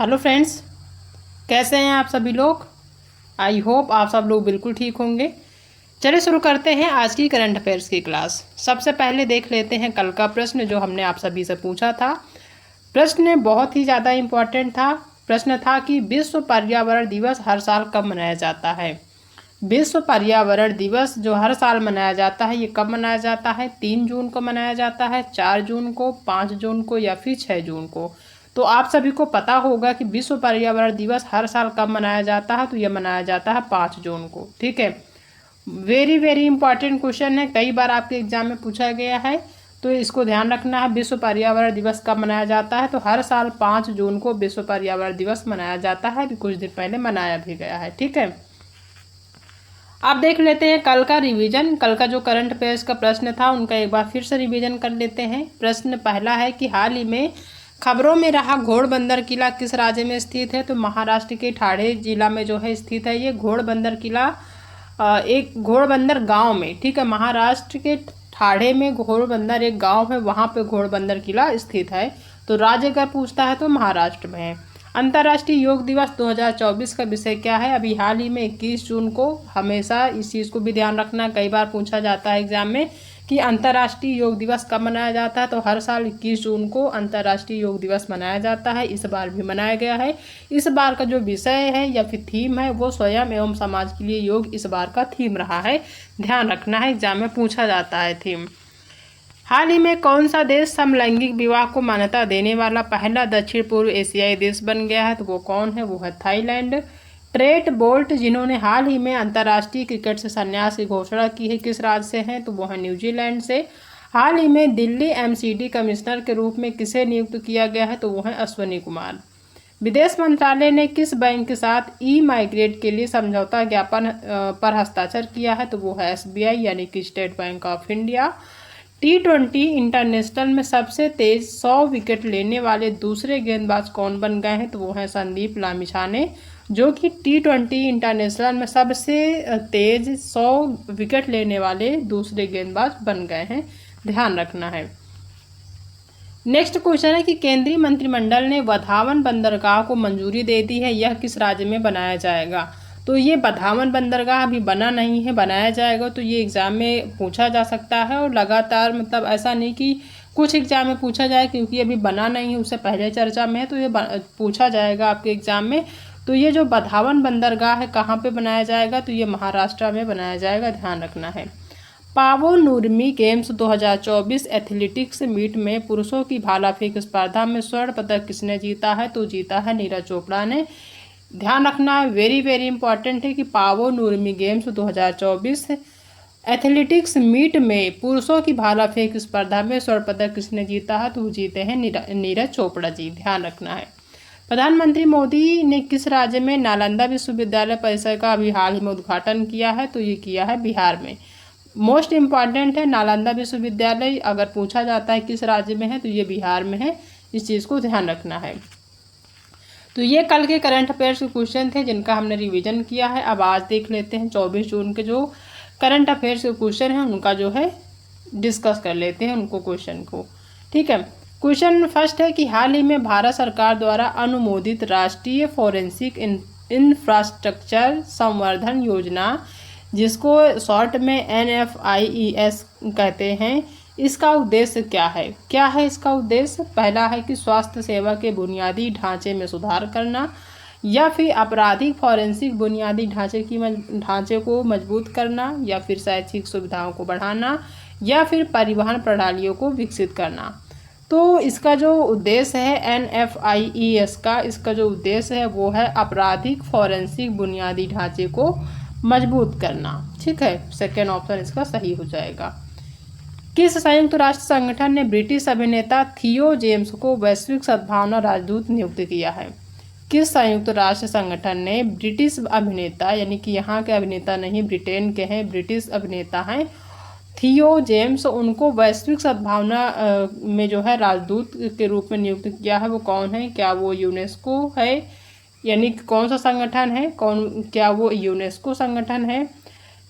Hello friends, कैसे हैं आप सभी लोग। आई होप आप सब लोग बिल्कुल ठीक होंगे। चलिए शुरू करते हैं आज की करंट अफेयर्स की क्लास। सबसे पहले देख लेते हैं कल का प्रश्न जो हमने आप सभी से पूछा था। प्रश्न बहुत ही ज़्यादा इम्पोर्टेंट था। प्रश्न था कि विश्व पर्यावरण दिवस हर साल कब मनाया जाता है। विश्व पर्यावरण दिवस जो हर साल मनाया जाता है, ये कब मनाया जाता है? 3 जून को मनाया जाता है, 4 जून को, 5 जून को या फिर 6 जून को। तो आप सभी को पता होगा कि विश्व पर्यावरण दिवस हर साल कब मनाया जाता है। तो यह मनाया जाता है 5 जून को। ठीक है, वेरी वेरी इंपॉर्टेंट क्वेश्चन है, कई बार आपके एग्जाम में पूछा गया है, तो इसको ध्यान रखना है। विश्व पर्यावरण दिवस कब मनाया जाता है? तो हर साल 5 जून को विश्व पर्यावरण दिवस मनाया जाता है। अभी कुछ दिन पहले मनाया भी गया है। ठीक है, आप देख लेते हैं कल का रिवीजन। कल का जो करंट अफेयर्स का प्रश्न था उनका एक बार फिर से रिवीजन कर लेते हैं। प्रश्न पहला है कि हाल ही में खबरों में रहा घोड़बंदर किला किस राज्य में स्थित है? तो महाराष्ट्र के ठाणे जिला में जो है स्थित है ये घोड़बंदर किला। एक घोड़बंदर गांव में, ठीक है, महाराष्ट्र के ठाणे में घोड़बंदर एक गांव है, वहां पे घोड़बंदर किला स्थित है। तो राज्य अगर पूछता है तो महाराष्ट्र में है। अंतर्राष्ट्रीय योग दिवस 2024 का विषय क्या है? अभी हाल ही में 21 जून को, हमेशा इस चीज़ को भी ध्यान रखना, कई बार पूछा जाता है एग्जाम में कि अंतर्राष्ट्रीय योग दिवस कब मनाया जाता है। तो हर साल 21 जून को अंतर्राष्ट्रीय योग दिवस मनाया जाता है। इस बार भी मनाया गया है। इस बार का जो विषय है या फिर थीम है वो स्वयं एवं समाज के लिए योग इस बार का थीम रहा है। ध्यान रखना है, एग्जाम में पूछा जाता है थीम। हाल ही में कौन सा देश समलैंगिक विवाह को मान्यता देने वाला पहला दक्षिण पूर्व एशियाई देश बन गया है? तो वो कौन है? वो है थाईलैंड। ट्रेट बोल्ट जिन्होंने हाल ही में अंतर्राष्ट्रीय क्रिकेट से संन्यास की घोषणा की है, किस राज्य से हैं? तो वो है न्यूजीलैंड से। हाल ही में दिल्ली एमसीडी कमिश्नर के रूप में किसे नियुक्त किया गया है? तो वो है अश्वनी कुमार। विदेश मंत्रालय ने किस बैंक के साथ ई माइग्रेट के लिए समझौता ज्ञापन पर हस्ताक्षर किया है? तो वो है एसबीआई यानी कि state bank of India. T20 international में सबसे तेज 100 विकेट लेने वाले दूसरे गेंदबाज कौन बन गए हैं? तो वो हैं संदीप लामिछाने, जो कि T20 इंटरनेशनल में सबसे तेज 100 विकेट लेने वाले दूसरे गेंदबाज बन गए हैं। ध्यान रखना है। नेक्स्ट क्वेश्चन है कि केंद्रीय मंत्रिमंडल ने वधावन बंदरगाह को मंजूरी दे दी है, यह किस राज्य में बनाया जाएगा? तो ये वधावन बंदरगाह अभी बना नहीं है, बनाया जाएगा। तो ये एग्ज़ाम में पूछा जा सकता है और लगातार, मतलब ऐसा नहीं कि कुछ एग्ज़ाम में पूछा जाए, क्योंकि अभी बना नहीं है, उससे पहले चर्चा में है, तो ये पूछा जाएगा आपके एग्ज़ाम में। तो ये जो वधावन बंदरगाह है कहाँ पे बनाया जाएगा? तो ये महाराष्ट्र में बनाया जाएगा। ध्यान रखना है। पावो नूरमी गेम्स 2024 एथलेटिक्स मीट में पुरुषों की भाला फेंक स्पर्धा में स्वर्ण पदक किसने जीता है? तो जीता है नीरज चोपड़ा ने। ध्यान रखना है, वेरी वेरी इंपॉर्टेंट है कि पावो नूरमी गेम्स 2024 एथलेटिक्स मीट में पुरुषों की भाला फेंक स्पर्धा में स्वर्ण पदक किसने जीता है? तो जीते हैं नीरज चोपड़ा जी। ध्यान रखना है। प्रधानमंत्री मोदी ने किस राज्य में नालंदा विश्वविद्यालय परिसर का अभी हाल ही में उद्घाटन किया है? तो ये किया है बिहार में। मोस्ट इम्पॉर्टेंट है, नालंदा विश्वविद्यालय अगर पूछा जाता है किस राज्य में है तो ये बिहार में है। इस चीज़ को ध्यान रखना है। तो ये कल के करंट अफेयर्स के क्वेश्चन थे जिनका हमने रिवीजन किया है। अब आज देख लेते हैं 24 जून के जो करंट अफेयर्स के क्वेश्चन हैं उनका जो है डिस्कस कर लेते हैं उनको, क्वेश्चन को। ठीक है, क्वेश्चन फर्स्ट है कि हाल ही में भारत सरकार द्वारा अनुमोदित राष्ट्रीय फोरेंसिक इंफ्रास्ट्रक्चर संवर्धन योजना, जिसको शॉर्ट में NFIES कहते हैं, इसका उद्देश्य क्या है? क्या है इसका उद्देश्य? पहला है कि स्वास्थ्य सेवा के बुनियादी ढांचे में सुधार करना, या फिर आपराधिक फॉरेंसिक बुनियादी ढांचे को मजबूत करना, या फिर शैक्षिक सुविधाओं को बढ़ाना, या फिर परिवहन प्रणालियों को विकसित करना। तो इसका जो उद्देश्य है NFIES का, इसका जो उद्देश्य है वो है आपराधिक फॉरेंसिक बुनियादी ढांचे को मजबूत करना। ठीक है, सेकेंड ऑप्शन इसका सही हो जाएगा। किस संयुक्त राष्ट्र संगठन ने ब्रिटिश अभिनेता थियो जेम्स को वैश्विक सद्भावना राजदूत नियुक्त किया है? किस संयुक्त राष्ट्र संगठन ने ब्रिटिश अभिनेता, यानी कि यहाँ के अभिनेता नहीं, ब्रिटेन के हैं, ब्रिटिश अभिनेता हैं, थियो जेम्स, उनको वैश्विक सद्भावना में जो है राजदूत के रूप में नियुक्त किया है? वो कौन है? क्या वो यूनेस्को है, यानी कौन सा संगठन है, क्या वो यूनेस्को संगठन है,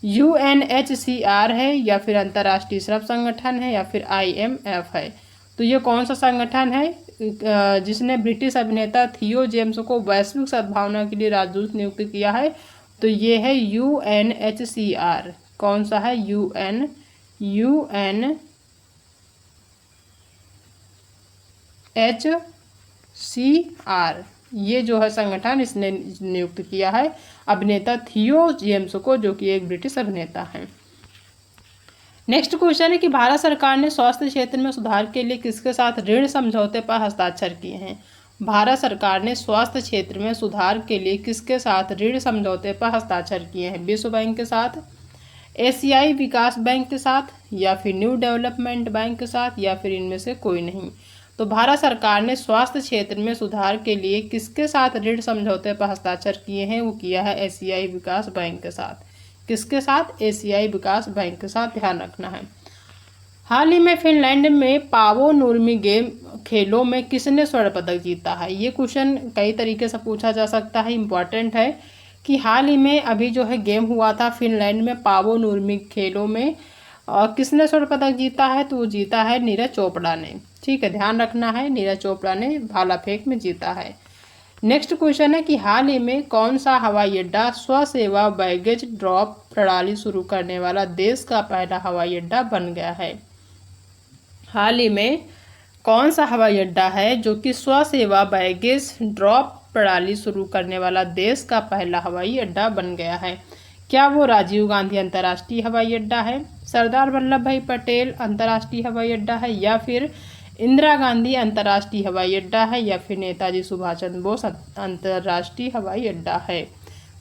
UNHCR है, या फिर अंतर्राष्ट्रीय श्रम संगठन है, या फिर IMF है? तो ये कौन सा संगठन है? जिसने ब्रिटिश अभिनेता थियो जेम्स को वैश्विक सद्भावना के लिए राजदूत नियुक्त किया है? तो ये है UNHCR। कौन सा है? UNHCR, ये जो है संगठन इसने नियुक्त किया है अभिनेता थियो जेम्स को, जो कि एक ब्रिटिश अभिनेता हैं। नेक्स्ट क्वेश्चन है कि भारत सरकार ने स्वास्थ्य क्षेत्र में सुधार के लिए किसके साथ ऋण समझौते पर हस्ताक्षर किए हैं? भारत सरकार ने स्वास्थ्य क्षेत्र में सुधार के लिए किसके साथ ऋण समझौते पर हस्ताक्षर किए हैं? विश्व बैंक के साथ, एशियाई विकास बैंक के साथ, या फिर न्यू डेवलपमेंट बैंक के साथ, या फिर इनमें से कोई नहीं। तो भारत सरकार ने स्वास्थ्य क्षेत्र में सुधार के लिए किसके साथ ऋण समझौते पर हस्ताक्षर किए हैं? वो किया है एशियाई विकास बैंक के साथ। किसके साथ? एशियाई विकास बैंक के साथ, ध्यान रखना है। हाल ही में फिनलैंड में पावो नुर्मी गेम खेलों में किसने स्वर्ण पदक जीता है? ये क्वेश्चन कई तरीके से पूछा जा सकता है, इम्पॉर्टेंट है कि हाल ही में अभी जो है गेम हुआ था फिनलैंड में पावो नुर्मी खेलों में, और किसने स्वर्ण पदक जीता है? तो वो जीता है नीरज चोपड़ा ने। ठीक है, ध्यान रखना है, नीरज चोपड़ा ने भाला फेंक में जीता है। नेक्स्ट क्वेश्चन है कि हाल ही में कौन सा हवाई अड्डा स्वसेवा बैगेज ड्रॉप प्रणाली शुरू करने वाला देश का पहला हवाई अड्डा बन गया है? हाल ही में कौन सा हवाई अड्डा है जो कि स्वसेवा बैगेज ड्रॉप प्रणाली शुरू करने वाला देश का पहला हवाई अड्डा बन गया है? क्या वो राजीव गांधी अंतर्राष्ट्रीय हवाई अड्डा है, सरदार वल्लभ भाई पटेल अंतर्राष्ट्रीय हवाई अड्डा है, या फिर इंदिरा गांधी अंतर्राष्ट्रीय हवाई अड्डा है, या फिर नेताजी सुभाष चंद्र बोस अंतर्राष्ट्रीय हवाई अड्डा है?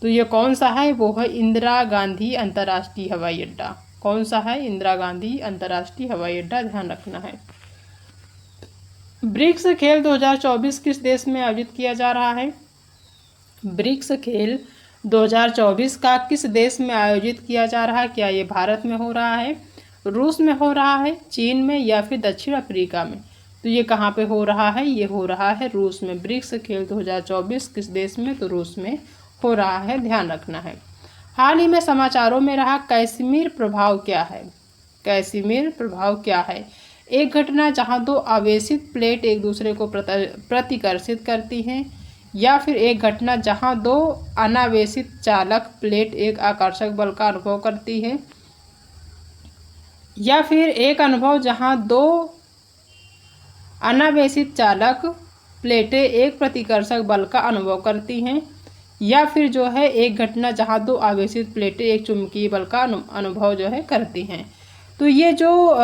तो ये कौन सा है? वो है इंदिरा गांधी अंतर्राष्ट्रीय हवाई अड्डा। कौन सा है? इंदिरा गांधी अंतर्राष्ट्रीय हवाई अड्डा, ध्यान रखना है। ब्रिक्स खेल 2024 किस देश में आयोजित किया जा रहा है? ब्रिक्स खेल 2024 का किस देश में आयोजित किया जा रहा है? क्या ये भारत में हो रहा है, रूस में हो रहा है, चीन में, या फिर दक्षिण अफ्रीका में? तो ये कहाँ पे हो रहा है? ये हो रहा है रूस में। ब्रिक्स खेल 2024 किस देश में? तो रूस में हो रहा है, ध्यान रखना है। हाल ही में समाचारों में रहा कैसिमिर प्रभाव क्या है? कैसिमिर प्रभाव क्या है? एक घटना जहां दो आवेशित प्लेट एक दूसरे को प्रतिकर्षित करती हैं, या फिर एक घटना जहां दो अनावेशित चालक प्लेट एक आकर्षक बल का अनुभव करती है, या फिर एक अनुभव जहां दो अनावेशित चालक प्लेटें एक प्रतिकर्षक बल का अनुभव करती हैं, या फिर जो है एक घटना जहां दो आवेशित प्लेटें एक चुंबकीय बल का अनुभव जो है करती हैं। तो ये जो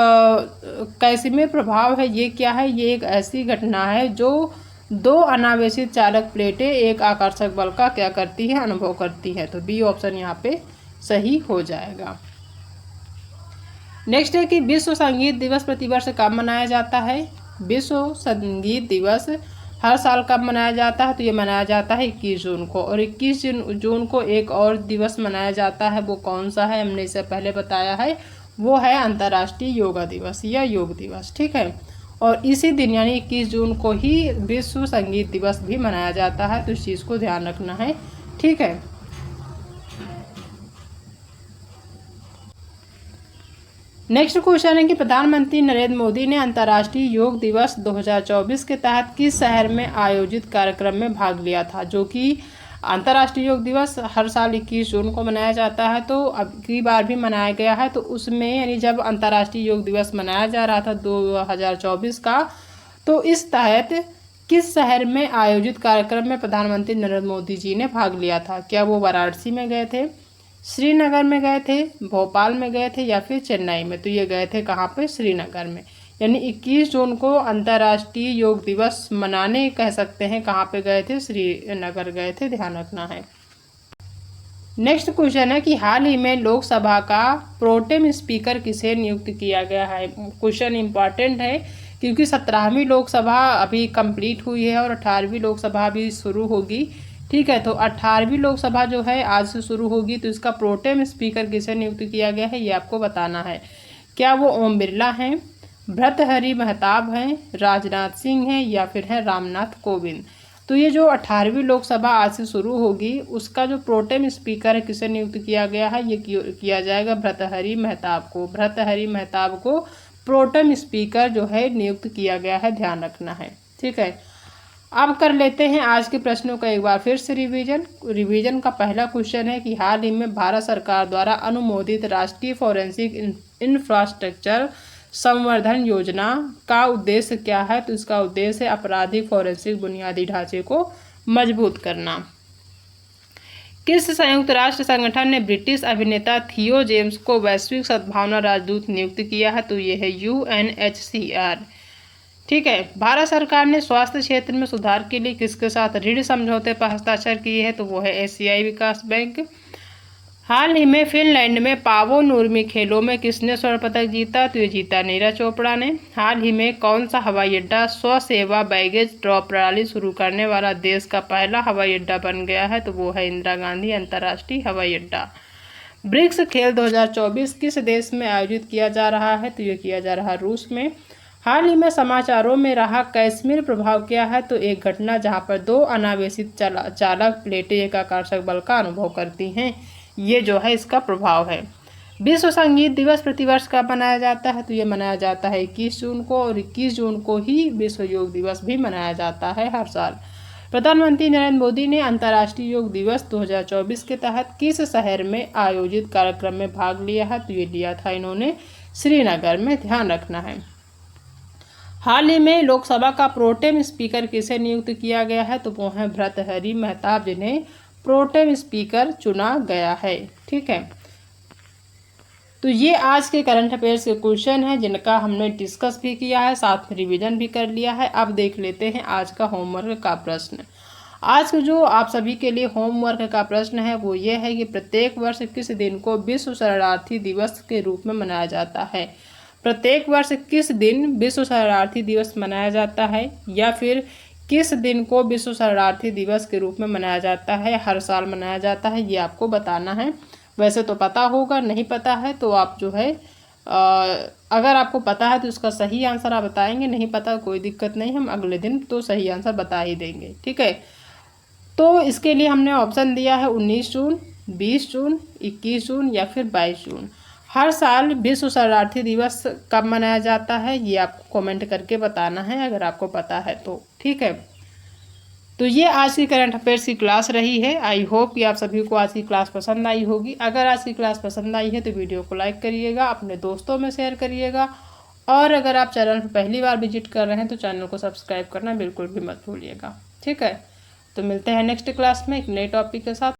कैसिमिर प्रभाव है ये क्या है? ये एक ऐसी घटना है जो दो अनावेशित चालक प्लेटें एक आकर्षक बल का क्या करती है? अनुभव करती है। तो बी ऑप्शन यहाँ पे सही हो जाएगा। नेक्स्ट है कि विश्व संगीत दिवस प्रतिवर्ष कब मनाया जाता है? विश्व संगीत दिवस हर साल कब मनाया जाता है? तो ये मनाया जाता है 21 जून को। और 21 जून को एक और दिवस मनाया जाता है, वो कौन सा है? हमने इसे पहले बताया है, वो है अंतर्राष्ट्रीय योगा दिवस या योग दिवस। ठीक है, और इसी दिन यानी 21 जून को ही विश्व संगीत दिवस भी मनाया जाता है, तो इस चीज़ को ध्यान रखना है। ठीक है, नेक्स्ट क्वेश्चन है कि प्रधानमंत्री नरेंद्र मोदी ने अंतर्राष्ट्रीय योग दिवस 2024 के तहत किस शहर में आयोजित कार्यक्रम में भाग लिया था? जो कि अंतर्राष्ट्रीय योग दिवस हर साल 21 जून को मनाया जाता है, तो अब की बार भी मनाया गया है। तो उसमें यानी जब अंतर्राष्ट्रीय योग दिवस मनाया जा रहा था 2024 का, तो इस तहत किस शहर में आयोजित कार्यक्रम में प्रधानमंत्री नरेंद्र मोदी जी ने भाग लिया था? क्या वो वाराणसी में गए थे, श्रीनगर में गए थे, भोपाल में गए थे, या फिर चेन्नई में? तो ये गए थे कहाँ पे? श्रीनगर में। यानी 21 जून को अंतर्राष्ट्रीय योग दिवस मनाने कह सकते हैं, कहाँ पे गए थे? श्रीनगर गए थे, ध्यान रखना है। नेक्स्ट क्वेश्चन है कि हाल ही में लोकसभा का प्रोटेम स्पीकर किसे नियुक्त किया गया है? क्वेश्चन इंपॉर्टेंट है क्योंकि 17वीं लोकसभा अभी कंप्लीट हुई है और 18वीं लोकसभा भी शुरू होगी। ठीक है, तो 18वीं लोकसभा जो है आज से शुरू होगी, तो इसका प्रोटेम स्पीकर किसे नियुक्त किया गया है ये आपको बताना है। क्या वो ओम बिरला हैं, भर्तृहरि महताब हैं, राजनाथ सिंह हैं, या फिर है रामनाथ कोविंद? तो ये जो 18वीं लोकसभा आज से शुरू होगी उसका जो प्रोटेम स्पीकर है किसे नियुक्त किया गया है? ये किया जाएगा भर्तृहरि महताब को। भर्तृहरि महताब को प्रोटेम स्पीकर जो है नियुक्त किया गया है, ध्यान रखना है। ठीक है, अब कर लेते हैं आज के प्रश्नों का एक बार फिर से रिवीजन का पहला क्वेश्चन है कि हाल ही में भारत सरकार द्वारा अनुमोदित राष्ट्रीय फॉरेंसिक इंफ्रास्ट्रक्चर संवर्धन योजना का उद्देश्य क्या है? तो इसका उद्देश्य है आपराधिक फॉरेंसिक बुनियादी ढांचे को मजबूत करना। किस संयुक्त राष्ट्र संगठन ने ब्रिटिश अभिनेता थियो जेम्स को वैश्विक सद्भावना राजदूत नियुक्त किया है? तो ये है UNHCR। ठीक है, भारत सरकार ने स्वास्थ्य क्षेत्र में सुधार के लिए किसके साथ ऋण समझौते पर हस्ताक्षर किए हैं? तो वो है एशियाई विकास बैंक। हाल ही में फिनलैंड में पावो नूर्मी खेलों में किसने स्वर्ण पदक जीता? तो ये जीता नीरज चोपड़ा ने। हाल ही में कौन सा हवाई अड्डा स्वसेवा बैगेज ड्रॉप प्रणाली शुरू करने वाला देश का पहला हवाई अड्डा बन गया है? तो वो है इंदिरा गांधी अंतर्राष्ट्रीय हवाई अड्डा। ब्रिक्स खेल 2024 किस देश में आयोजित किया जा रहा है? तो ये किया जा रहा है रूस में। हाल ही में समाचारों में रहा कश्मीर प्रभाव क्या है? तो एक घटना जहां पर 2 अनावेशित चालक प्लेटें एक आकर्षक बल का अनुभव करती हैं, ये जो है इसका प्रभाव है। विश्व संगीत दिवस प्रतिवर्ष कब मनाया जाता है? तो ये मनाया जाता है 21 जून को, और 21 जून को ही विश्व योग दिवस भी मनाया जाता है हर साल। प्रधानमंत्री नरेंद्र मोदी ने अंतर्राष्ट्रीय योग दिवस 2024 के तहत किस शहर में आयोजित कार्यक्रम में भाग लिया है? तो ये लिया था इन्होंने श्रीनगर में, ध्यान रखना है। हाल ही में लोकसभा का प्रोटेम स्पीकर किसे नियुक्त किया गया है? तो वो है भर्तृहरि महताब, जिन्हें प्रोटेम स्पीकर चुना गया है। ठीक है, तो ये आज के करंट अफेयर्स के क्वेश्चन हैं जिनका हमने डिस्कस भी किया है, साथ में रिवीजन भी कर लिया है। अब देख लेते हैं आज का होमवर्क का प्रश्न। आज जो आप सभी के लिए होमवर्क का प्रश्न है वो ये है कि प्रत्येक वर्ष किस दिन को विश्व शरणार्थी दिवस के रूप में मनाया जाता है? प्रत्येक वर्ष किस दिन विश्व शरणार्थी दिवस मनाया जाता है, या फिर किस दिन को विश्व शरणार्थी दिवस के रूप में मनाया जाता है, हर साल मनाया जाता है, ये आपको बताना है। वैसे तो पता होगा, नहीं पता है तो आप जो है अगर आपको पता है तो इसका सही आंसर आप बताएंगे, नहीं पता कोई दिक्कत नहीं, हम अगले दिन तो सही आंसर बता ही देंगे। ठीक है, तो इसके लिए हमने ऑप्शन दिया है 19 जून, 20 जून, 21 जून या फिर 22 जून। हर साल विश्व शरणार्थी दिवस कब मनाया जाता है ये आपको कमेंट करके बताना है अगर आपको पता है तो। ठीक है, तो ये आज की करंट अफेयर्स की क्लास रही है। आई होप कि आप सभी को आज की क्लास पसंद आई होगी। अगर आज की क्लास पसंद आई है तो वीडियो को लाइक करिएगा, अपने दोस्तों में शेयर करिएगा, और अगर आप चैनल पर पहली बार विजिट कर रहे हैं तो चैनल को सब्सक्राइब करना बिल्कुल भी मत भूलिएगा। ठीक है, तो मिलते हैं नेक्स्ट क्लास में एक नए टॉपिक के साथ।